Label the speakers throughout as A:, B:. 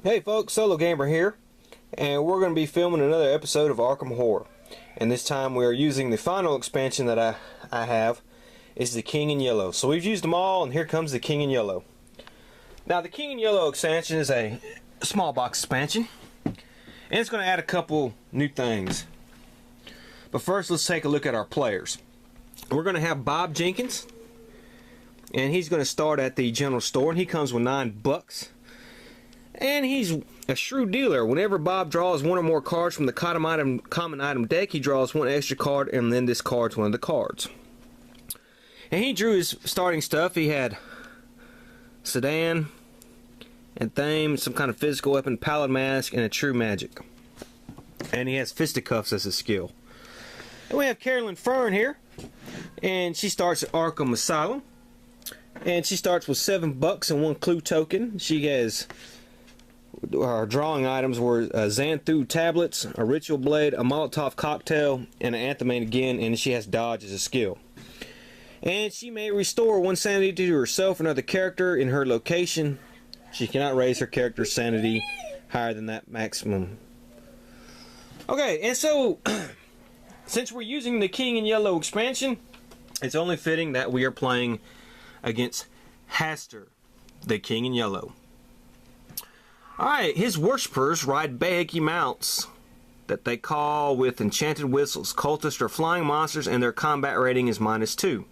A: Hey folks, SoloGamer here, and we're going to be filming another episode of Arkham Horror. And this time we are using the final expansion that I have, is the King in Yellow. So we've used them all, and here comes the King in Yellow. Now the King in Yellow expansion is a small box expansion, and it's going to add a couple new things. But first let's take a look at our players. We're going to have Bob Jenkins, and he's going to start at the general store, and he comes with $9. And he's a shrewd dealer. Whenever Bob draws one or more cards from the common item deck, he draws one extra card and then discards one of the cards. And he drew his starting stuff. He had Sedan and Thame, some kind of physical weapon, Pallid Mask, and a True Magic. And he has Fisticuffs as his skill. And we have Carolyn Fern here, and she starts at Arkham Asylum. And she starts with $7 and one clue token. She has... Our drawing items were Xanthu tablets, a ritual blade, a Molotov cocktail, and an Anthemane again, and she has dodge as a skill. And she may restore one sanity to herself or another character in her location. She cannot raise her character's sanity higher than that maximum. Okay, and so since we're using the King in Yellow expansion, it's only fitting that we are playing against hastur, the King in Yellow. Alright, his worshippers ride Baheki mounts that they call with enchanted whistles. Cultists are flying monsters and their combat rating is -2.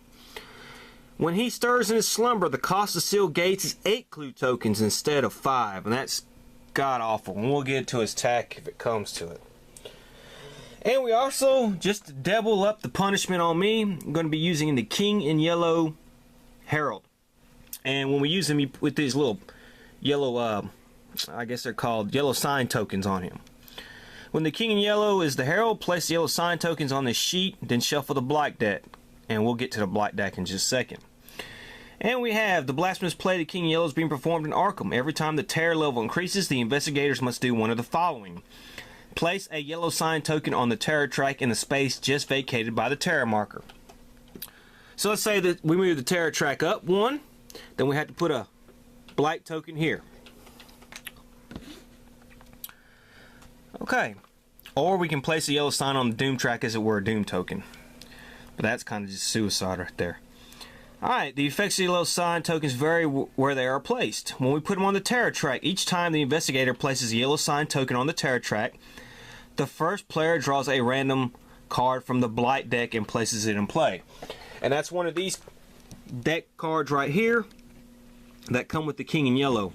A: When he stirs in his slumber, the cost to seal gates is 8 clue tokens instead of 5. And that's god-awful. And we'll get to his attack if it comes to it. And we also, just to double up the punishment on me, I'm going to be using the King in Yellow Herald. And when we use him with these little yellow... I guess they're called yellow sign tokens on him. When the King in Yellow is the Herald, place the yellow sign tokens on this sheet, then shuffle the black deck. And we'll get to the black deck in just a second. And we have the Blasphemous Play the King in Yellow is being performed in Arkham. Every time the terror level increases, the investigators must do one of the following. Place a yellow sign token on the terror track in the space just vacated by the terror marker. So let's say that we move the terror track up 1, then we have to put a black token here. Okay, or we can place a yellow sign on the Doom track as it were a Doom token. But that's kind of just suicide right there. Alright, the effects of the yellow sign tokens vary where they are placed. When we put them on the terror track, each time the investigator places a yellow sign token on the terror track, the first player draws a random card from the blight deck and places it in play. And that's one of these deck cards right here that come with the King in Yellow.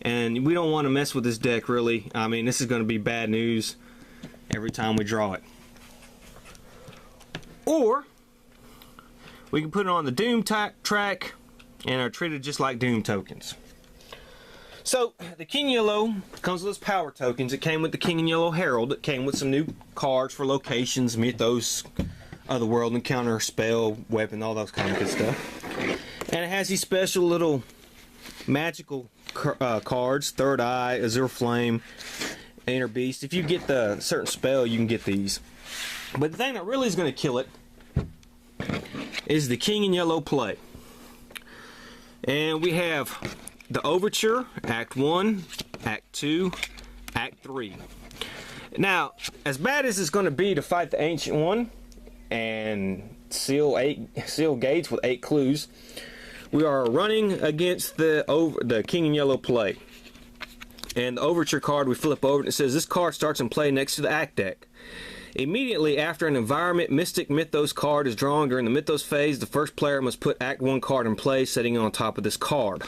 A: And we don't want to mess with this deck, really. I mean, this is going to be bad news every time we draw it. Or we can put it on the Doom track and are treated just like Doom tokens. So, the King in Yellow comes with its power tokens. It came with the King in Yellow Herald. It came with some new cards for locations, mythos, other world encounter, spell, weapon, all those kind of good stuff. And it has these special little magical cards, Third Eye, Azure Flame, Inner Beast. If you get the certain spell, you can get these. But the thing that really is going to kill it is the King in Yellow play. And we have the Overture, Act 1, Act 2, Act 3. Now, as bad as it's going to be to fight the Ancient One and seal gates with 8 clues, we are running against the King in Yellow play. And the Overture card, we flip over and it says this card starts in play next to the Act deck. Immediately after an Environment Mystic Mythos card is drawn during the Mythos phase, the first player must put Act 1 card in play, setting it on top of this card.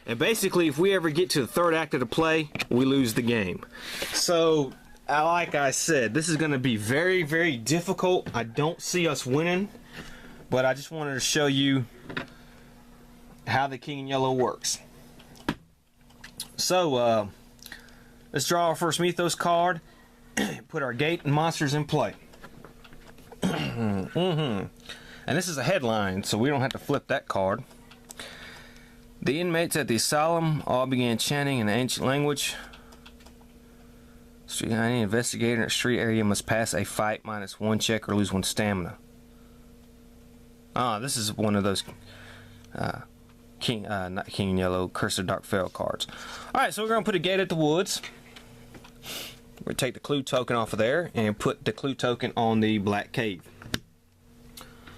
A: And basically, if we ever get to the third act of the play, we lose the game. So, like I said, this is going to be very, very difficult. I don't see us winning, but I just wanted to show you how the King in Yellow works. So, let's draw our first Mythos card, put our gate and monsters in play. And this is a headline, so we don't have to flip that card. The inmates at the asylum all began chanting in the ancient language. Any investigator in a street area must pass a fight -1 check or lose 1 stamina. Ah, this is one of those not King and Yellow, Curse of Dark Fell cards. Alright, so we're going to put a gate at the woods. We're going to take the clue token off of there and put the clue token on the Black Cave.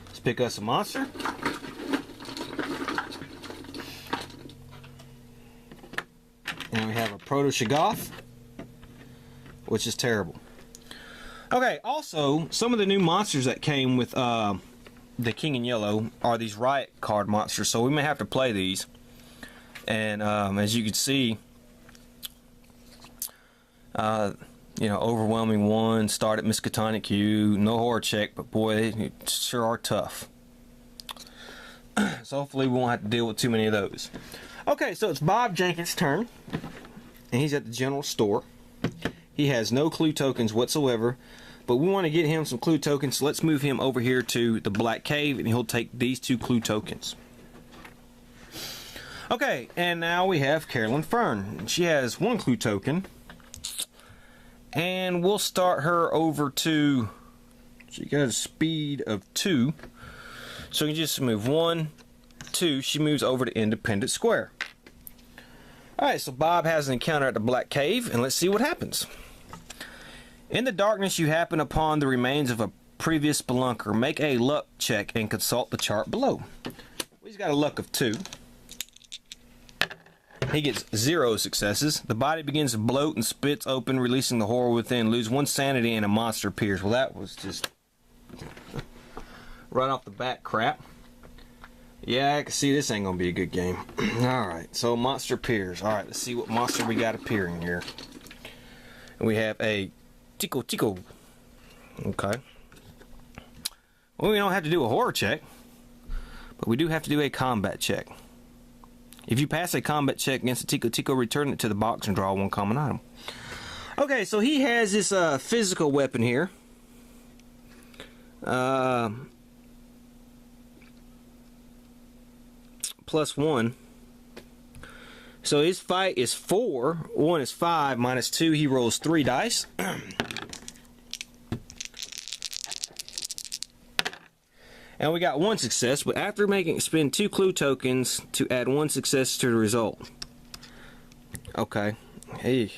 A: Let's pick us a monster. And we have a Proto-Shoggoth, which is terrible. Okay, also, some of the new monsters that came with the King in Yellow are these Riot card monsters, so we may have to play these. And as you can see, you know, Overwhelming 1, Start at Miskatonic Q, no horror check, but boy, they sure are tough. So hopefully we won't have to deal with too many of those. Okay, so it's Bob Jenkins' turn, and he's at the general store. He has no clue tokens whatsoever, but we want to get him some clue tokens, so let's move him over here to the Black Cave, and he'll take these 2 clue tokens. Okay, and now we have Carolyn Fern. She has 1 clue token, and we'll start her over to, she got a speed of 2, so we can just move 1, 2, she moves over to Independence Square. Alright, so Bob has an encounter at the Black Cave, and let's see what happens. In the darkness, you happen upon the remains of a previous spelunker. Make a luck check and consult the chart below. He's got a luck of 2. He gets 0 successes. The body begins to bloat and spits open, releasing the horror within. Lose 1 sanity and a monster appears. Well, that was just right off the bat crap. Yeah, I can see this ain't gonna be a good game. Alright, so monster appears. Alright, let's see what monster we got appearing here. And we have a Tico. Okay. Well, we don't have to do a horror check, but we do have to do a combat check. If you pass a combat check against a Tico, return it to the box and draw 1 common item. Okay, so he has this physical weapon here. +1. So his fight is 4. 1 is 5. -2. He rolls 3 dice. And we got 1 success, but after spend 2 clue tokens to add 1 success to the result. Okay. Hey.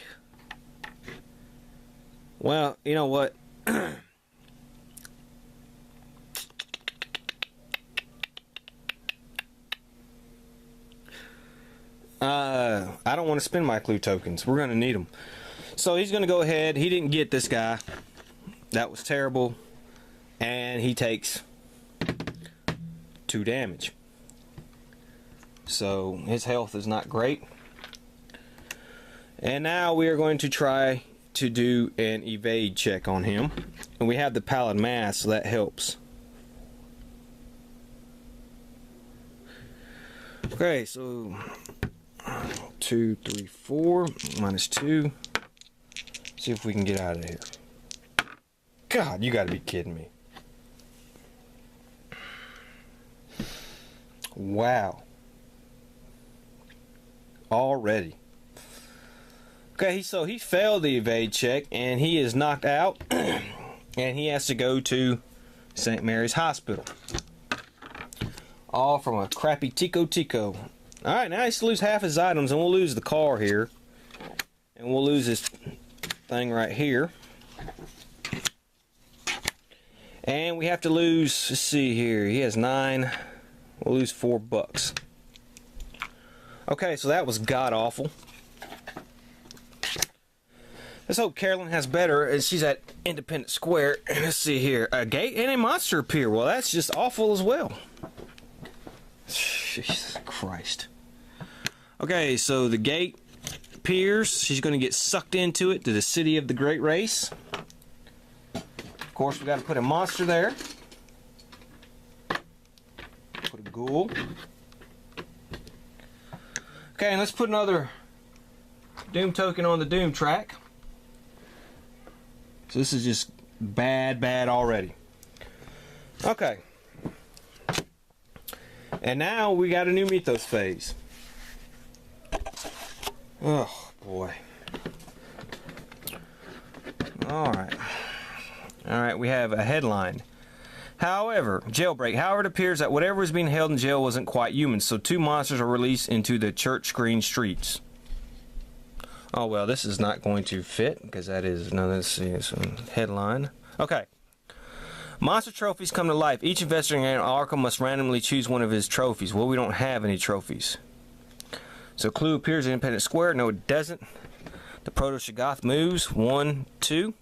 A: Well, you know what? I don't want to spend my clue tokens. We're going to need them. So he's going to go ahead. He didn't get this guy. That was terrible. And he takes 2 damage. So his health is not great. And now we are going to try to do an evade check on him. And we have the Pallid Mask, so that helps. Okay, so 2, 3, 4, -2. See if we can get out of here. God, you gotta be kidding me. Wow. Already. Okay, so he failed the evade check and he is knocked out and he has to go to St. Mary's Hospital. All from a crappy Tico. Alright, now he has to lose half his items, and we'll lose the car here. And we'll lose this thing right here. And we have to lose, let's see here, he has 9. We'll lose $4. Okay, so that was god-awful. Let's hope Carolyn has better, and she's at Independence Square. And let's see here, a gate and a monster appear. Well, that's just awful as well. Jesus Christ. Okay, so the gate appears. She's going to get sucked into it, to the city of the Great Race. Of course, we got to put a monster there. Put a ghoul. Okay, and let's put another Doom token on the Doom track. So this is just bad already. Okay. And now we got a new Mythos phase. Oh boy. Alright. Alright, we have a headline. However, jailbreak. However, it appears that whatever was being held in jail wasn't quite human, so 2 monsters are released into the church green streets. Oh well, this is not going to fit because that is some headline. Okay. Monster trophies come to life. Each investigator in Arkham must randomly choose one of his trophies. Well, we don't have any trophies. So clue appears in Independence Square. No, it doesn't. The Proto-Shoggoth moves. 1, 2.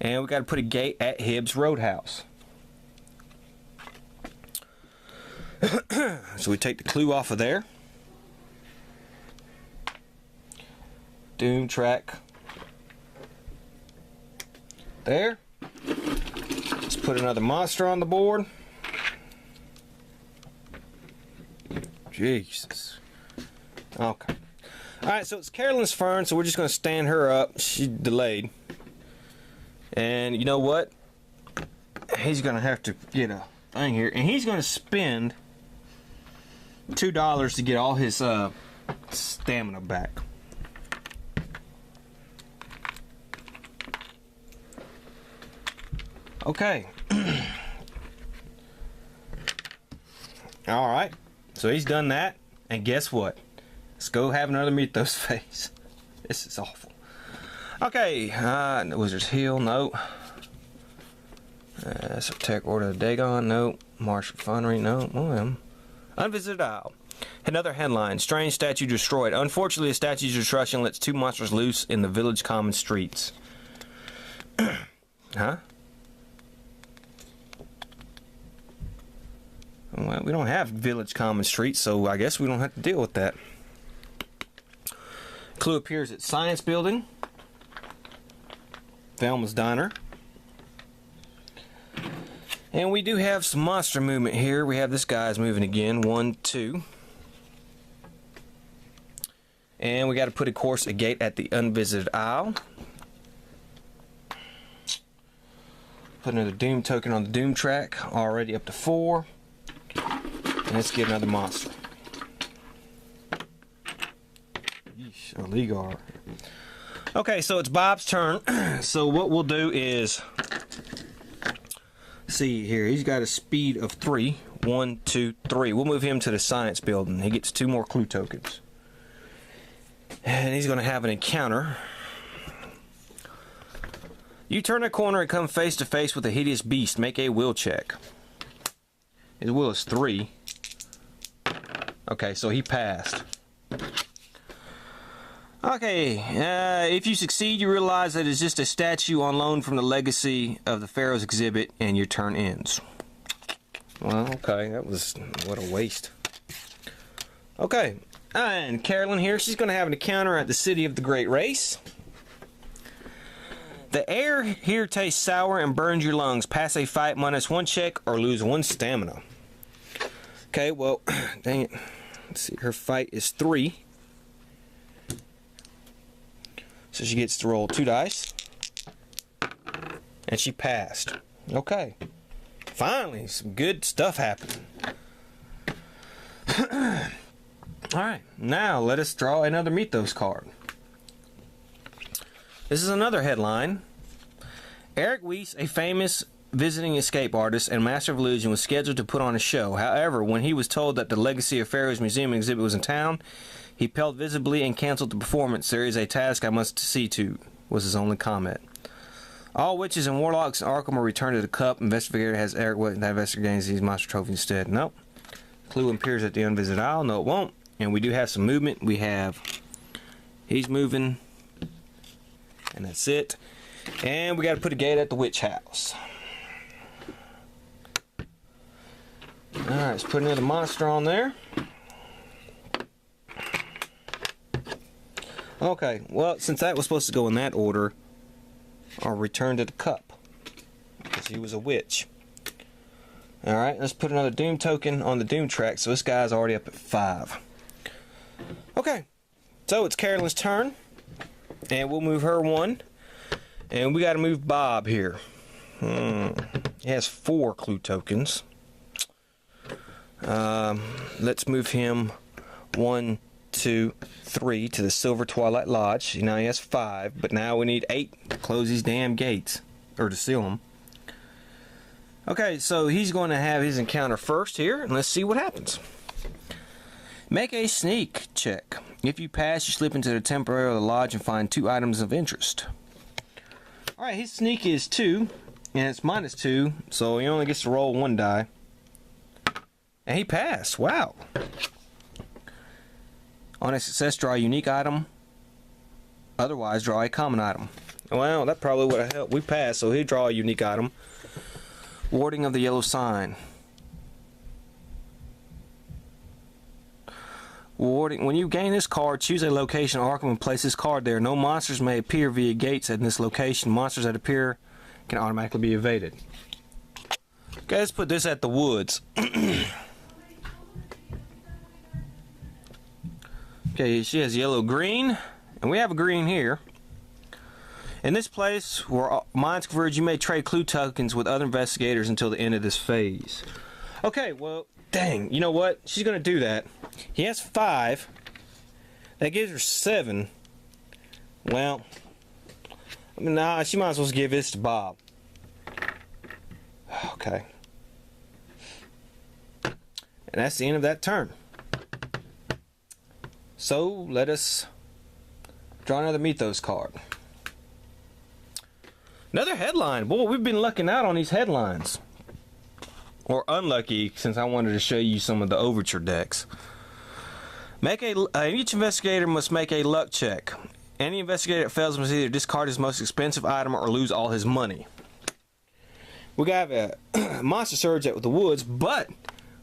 A: And we got to put a gate at Hibbs Roadhouse. So we take the clue off of there. Doom track. There. Let's put another monster on the board. Jesus. Okay. Alright, so it's Carolyn's Fern, so we're just going to stand her up. She delayed. And you know what? He's going to have to get a thing here. And he's going to spend $2 to get all his stamina back. Okay. Alright. So he's done that. And guess what? Let's go have another Mythos phase. This is awful. Okay. Wizard's Hill. Nope. Tech Order of Dagon. Nope. Marsh Refinery. Nope. Unvisited Isle. Another headline. Strange statue destroyed. Unfortunately, the statue's destruction lets 2 monsters loose in the village common streets. Huh? Well, we don't have village common streets, so I guess we don't have to deal with that. Clue appears at Science Building. Velma's Diner. And we do have some monster movement here. We have this guy's moving again. 1, 2. And we got to put, of course, a gate at the Unvisited Isle. Put another Doom token on the Doom track. Already up to 4. And let's get another monster. Yeesh, a Ligar. Okay, so it's Bob's turn. So what we'll do is, see here, he's got a speed of 3. 1, 2, 3. We'll move him to the Science Building. He gets 2 more clue tokens. And he's going to have an encounter. You turn a corner and come face to face with a hideous beast. Make a will check. His will is 3. Okay, so he passed. Okay, if you succeed, you realize that it's just a statue on loan from the Legacy of the Pharaoh's exhibit, and your turn ends. Well, okay, that was, what a waste. Okay, and Carolyn here, she's going to have an encounter at the City of the Great Race. The air here tastes sour and burns your lungs. Pass a fight, -1 check, or lose 1 stamina. Okay, well, dang it. Let's see, her fight is 3. So she gets to roll 2 dice. And she passed. Okay. Finally, some good stuff happened. Alright, now let us draw another Mythos card. This is another headline. Eric Weiss, a famous visiting escape artist and master of illusion, was scheduled to put on a show. However, when he was told that the Legacy of Pharaoh's Museum exhibit was in town, he paled visibly and canceled the performance. There is a task I must see to, was his only comment. All witches and warlocks in Arkham are returned to the cup. Investigator has Eric Weiss that investigator gains these monster trophies instead. Nope. Clue appears at the Unvisited Isle. No, it won't. And we do have some movement. We have, he's moving. And that's it. And we got to put a gate at the witch house. Alright, let's put another monster on there. Okay, well, since that was supposed to go in that order, I'll return to the cup. Because he was a witch. Alright, let's put another Doom token on the Doom track, so this guy's already up at 5. Okay, so it's Carolyn's turn. And we'll move her 1. And we got to move Bob here. He has 4 clue tokens. Let's move him 1, 2, 3 to the Silver Twilight Lodge. Now he has 5, but now we need 8 to close these damn gates, or to seal them. Okay, so he's going to have his encounter first here, and let's see what happens. Make a sneak check. If you pass, you slip into the temporary lodge and find 2 items of interest. Alright, his sneak is 2, and it's -2, so he only gets to roll 1 die. And he passed. Wow. On a success, draw a unique item. Otherwise, draw a common item. Well, that probably would have helped. We passed, so he'll draw a unique item. Warding of the yellow sign. Warding. When you gain this card, choose a location in Arkham and place this card there. No monsters may appear via gates at this location. Monsters that appear can automatically be evaded. Okay, let's put this at the woods. Okay, she has yellow-green, and we have a green here. In this place where minds converge, you may trade clue tokens with other investigators until the end of this phase. Okay, well, dang, you know what? She's going to do that. He has 5. That gives her 7. Well, I mean, nah, she might as well give this to Bob. Okay. And that's the end of that turn. So, let us draw another Mythos card. Another headline. Boy, we've been lucking out on these headlines. Or unlucky, since I wanted to show you some of the overture decks. Each investigator must make a luck check. Any investigator that fails must either discard his most expensive item or lose all his money. We got a monster surge at the woods, but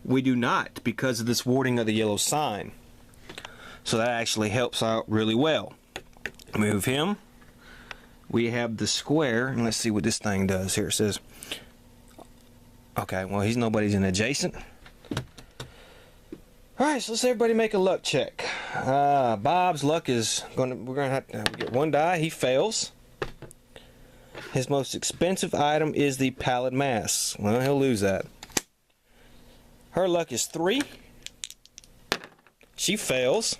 A: we do not because of this warding of the yellow sign. So that actually helps out really well. Move him. We have the square, and let's see what this thing does. Here it says, okay, well, nobody's in adjacent. Alright, so let's everybody make a luck check. Bob's luck is we're gonna have to get 1 die. He fails. His most expensive item is the pallid mask. Well, he'll lose that. Her luck is 3. She fails.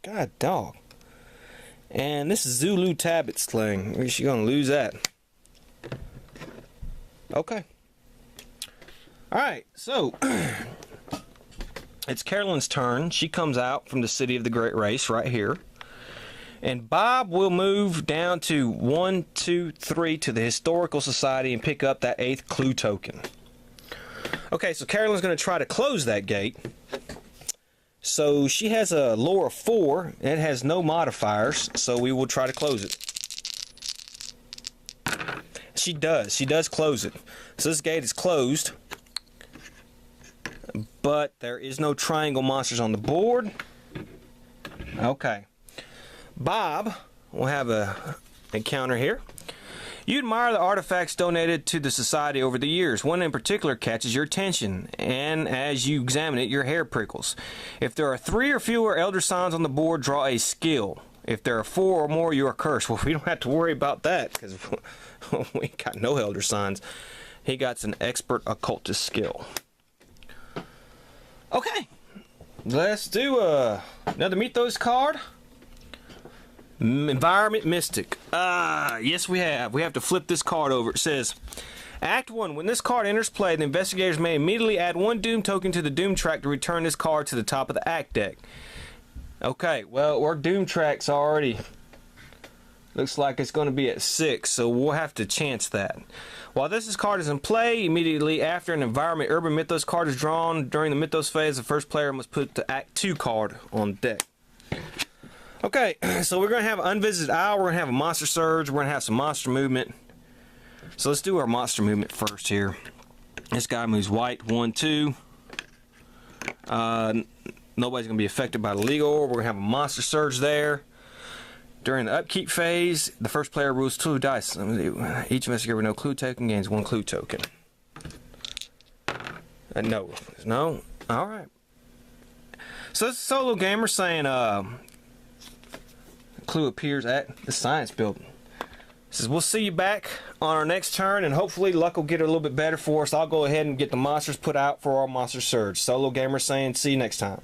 A: God dog. And this is Zulu Tablet sling. She's gonna lose that. Okay. Alright, so it's Carolyn's turn. She comes out from the City of the Great Race right here. And Bob will move down to 1, 2, 3 to the Historical Society and pick up that 8th clue token. Okay, so Carolyn's going to try to close that gate. So she has a lore of 4. It has no modifiers, so we will try to close it. She does. She does close it. So this gate is closed. But there is no triangle monsters on the board. Okay. Bob will have a encounter here. You admire the artifacts donated to the society over the years. One in particular catches your attention, and as you examine it, your hair prickles. If there are 3 or fewer elder signs on the board, draw a skill. If there are 4 or more, you are cursed. Well, we don't have to worry about that because we got no elder signs. He got an expert occultist skill. Okay, let's do another Mythos card. Environment Mystic. Yes we have. We have to flip this card over. It says, Act 1. When this card enters play, the investigators may immediately add 1 Doom token to the Doom track to return this card to the top of the Act deck. Okay, well, our Doom track's already... looks like it's going to be at 6, so we'll have to chance that. While this card is in play, immediately after an Environment Urban Mythos card is drawn during the Mythos phase, the first player must put the Act 2 card on deck. Okay, so we're going to have an Unvisited Isle, we're going to have a Monster Surge, we're going to have some Monster Movement. So let's do our Monster Movement first here. This guy moves white, 1, 2. Nobody's going to be affected by the legal orb. We're going to have a Monster Surge there. During the upkeep phase, the first player rules 2 dice. Each investigator with no clue token gains 1 clue token. No. No? Alright. So this is SoloGamer saying, clue appears at the science building. Says we'll see you back on our next turn, and hopefully luck will get a little bit better for us. I'll go ahead and get the monsters put out for our Monster Surge. SoloGamer saying see you next time.